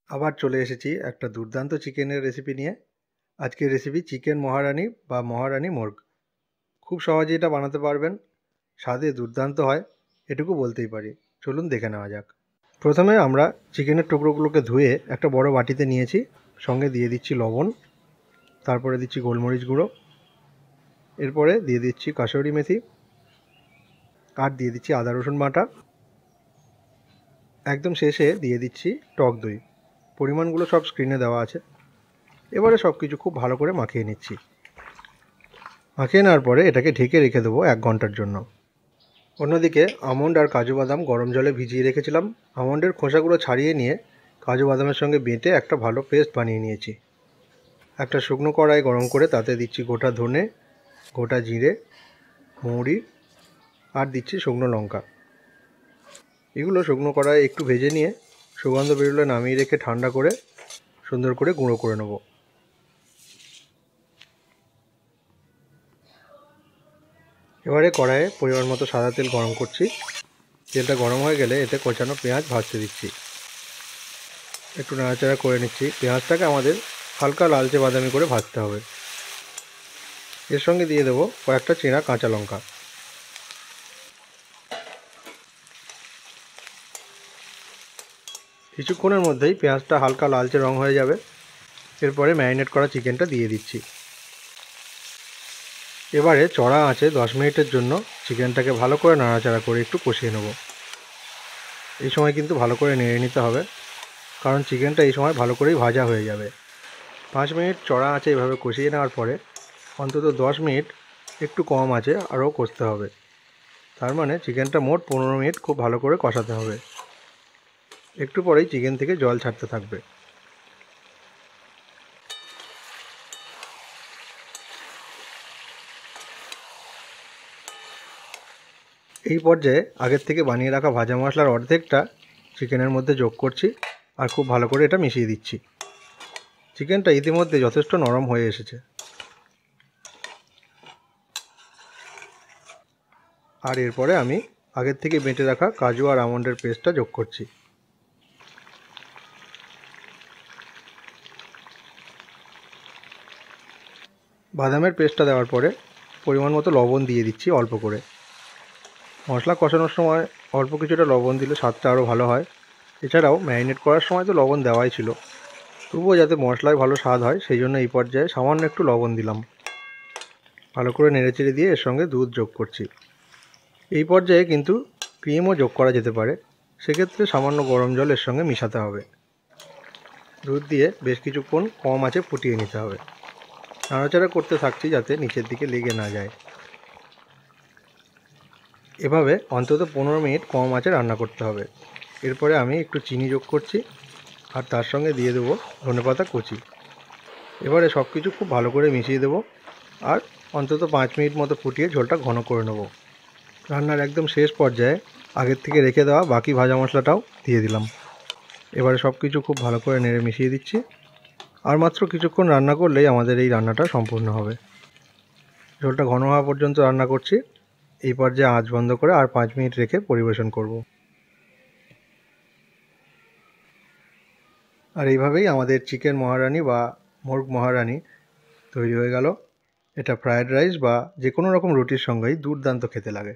আবার চলে এসেছি একটা দুর্দান্ত চিকেনের রেসিপি নিয়ে। আজকের রেসিপি চিকেন মহারানি বা মহারানি মোর্গ। খুব সহজেই এটা বানাতে পারবেন, স্বাদে দুর্দান্ত হয়, এটুকু বলতেই পারি। চলুন দেখে নেওয়া যাক। প্রথমে আমরা চিকেনের টুকরোগুলোকে ধুয়ে একটা বড় বাটিতে নিয়েছি। সঙ্গে দিয়ে দিচ্ছি লবণ, তারপরে দিচ্ছি গোলমরিচ গুঁড়ো, এরপরে দিয়ে দিচ্ছি কাসুরি মেথি, আর দিয়ে দিচ্ছি আদা রসুন বাটা। একদম শেষে দিয়ে দিচ্ছি টক দই। পরিমাণগুলো সব স্ক্রিনে দেওয়া আছে। এবারে সব কিছু খুব ভালো করে মাখিয়ে নিচ্ছি। মাখিয়ে নেওয়ার পরে এটাকে ঢেকে রেখে দেবো 1 ঘন্টার জন্য। অন্যদিকে আমন্ড আর কাজু বাদাম গরম জলে ভিজিয়ে রেখেছিলাম। আমন্ডের খোসাগুলো ছাড়িয়ে নিয়ে কাজু বাদামের সঙ্গে বেটে একটা ভালো পেস্ট বানিয়ে নিয়েছি। একটা শুকনো কড়াই গরম করে তাতে দিচ্ছি গোটা ধনে, গোটা জিরে, মৌরি, আর দিচ্ছি শুকনো লঙ্কা। এগুলো শুকনো কড়াইয়ে একটু ভেজে নিয়ে সুগন্ধ বেরোলে নামিয়ে রেখে ঠান্ডা করে সুন্দর করে গুঁড়ো করে নেব। এবারে কড়াইয়ে পরিমাণ মতো সাদা তেল গরম করছি। তেলটা গরম হয়ে গেলে এতে কোচানো পেঁয়াজ ভাজতে দিচ্ছি। একটু নাড়াচাড়া করে নিচ্ছি। পেঁয়াজটাকে আমাদের হালকা লালচে বাদামি করে ভাজতে হবে। এর সঙ্গে দিয়ে দেবো কয়েকটা চেরা কাঁচা লঙ্কা। কিছুক্ষণের মধ্যেই পেঁয়াজটা হালকা লালচে রং হয়ে যাবে। এরপরে ম্যারিনেট করা চিকেনটা দিয়ে দিচ্ছি। এবারে চড়া আঁচে 10 মিনিটের জন্য চিকেনটাকে ভালো করে নাড়াচাড়া করে একটু কষিয়ে নেব। এই সময় কিন্তু ভালো করে নেড়ে নিতে হবে, কারণ চিকেনটা এই সময় ভালো করেই ভাজা হয়ে যাবে। 5 মিনিট চড়া আঁচে এভাবে কষিয়ে নেওয়ার পরে অন্তত 10 মিনিট একটু কম আঁচে আরও কষতে হবে। তার মানে চিকেনটা মোট 15 মিনিট খুব ভালো করে কষাতে হবে। একটু পরেই চিকেন থেকে জল ছাড়তে থাকবে। এই পর্যায়ে আগের থেকে বানিয়ে রাখা ভাজা মশলার অর্ধেকটা চিকেনের মধ্যে যোগ করছি আর খুব ভালো করে এটা মিশিয়ে দিচ্ছি। চিকেনটা ইতিমধ্যে যথেষ্ট নরম হয়ে এসেছে। আর এরপরে আমি আগের থেকে বেটে রাখা কাজু আর আমন্ডের পেস্টটা যোগ করছি। বাদামের পেস্টটা দেওয়ার পরে পরিমাণ মতো লবণ দিয়ে দিচ্ছি অল্প করে। মশলা কষানোর সময় অল্প কিছুটা লবণ দিলে স্বাদটা আরও ভালো হয়। এছাড়াও ম্যারিনেট করার সময় তো লবণ দেওয়াই ছিল, তবুও যাতে মশলায় ভালো স্বাদ হয় সেই জন্য এই পর্যায়ে সামান্য একটু লবণ দিলাম। ভালো করে নেড়েচেড়ে দিয়ে এর সঙ্গে দুধ যোগ করছি। এই পর্যায়ে কিন্তু ক্রিমও যোগ করা যেতে পারে, সেক্ষেত্রে সামান্য গরম জল এর সঙ্গে মিশাতে হবে। দুধ দিয়ে বেশ কিছুক্ষণ কম আঁচে ফুটিয়ে নিতে হবে। নাড়াচাড়া করতে থাকছি যাতে নিচের দিকে লেগে না যায়। এভাবে অন্তত 15 মিনিট কম আঁচে রান্না করতে হবে। এরপরে আমি একটু চিনি যোগ করছি আর তার সঙ্গে দিয়ে দেবো ধনেপাতা কুচি। এবারে সব কিছু খুব ভালো করে মিশিয়ে দেবো আর অন্তত 5 মিনিট মতো ফুটিয়ে ঝোলটা ঘন করে নেব। রান্নার একদম শেষ পর্যায়ে আগের থেকে রেখে দেওয়া বাকি ভাজা মশলাটাও দিয়ে দিলাম। এবারে সব কিছু খুব ভালো করে নেড়ে মিশিয়ে দিচ্ছি। আর মাত্র কিছুক্ষণ রান্না করলেই আমাদের এই রান্নাটা সম্পূর্ণ হবে। ঝোলটা ঘন হওয়া পর্যন্ত রান্না করছি। এই পর্যায়ে আঁচ বন্ধ করে আর 5 মিনিট রেখে পরিবেশন করব। আর এইভাবেই আমাদের চিকেন মহারানি বা মোর্গ মহারানি তৈরি হয়ে গেল। এটা ফ্রায়েড রাইস বা যে কোনো রকম রুটির সঙ্গেই দুর্দান্ত খেতে লাগে।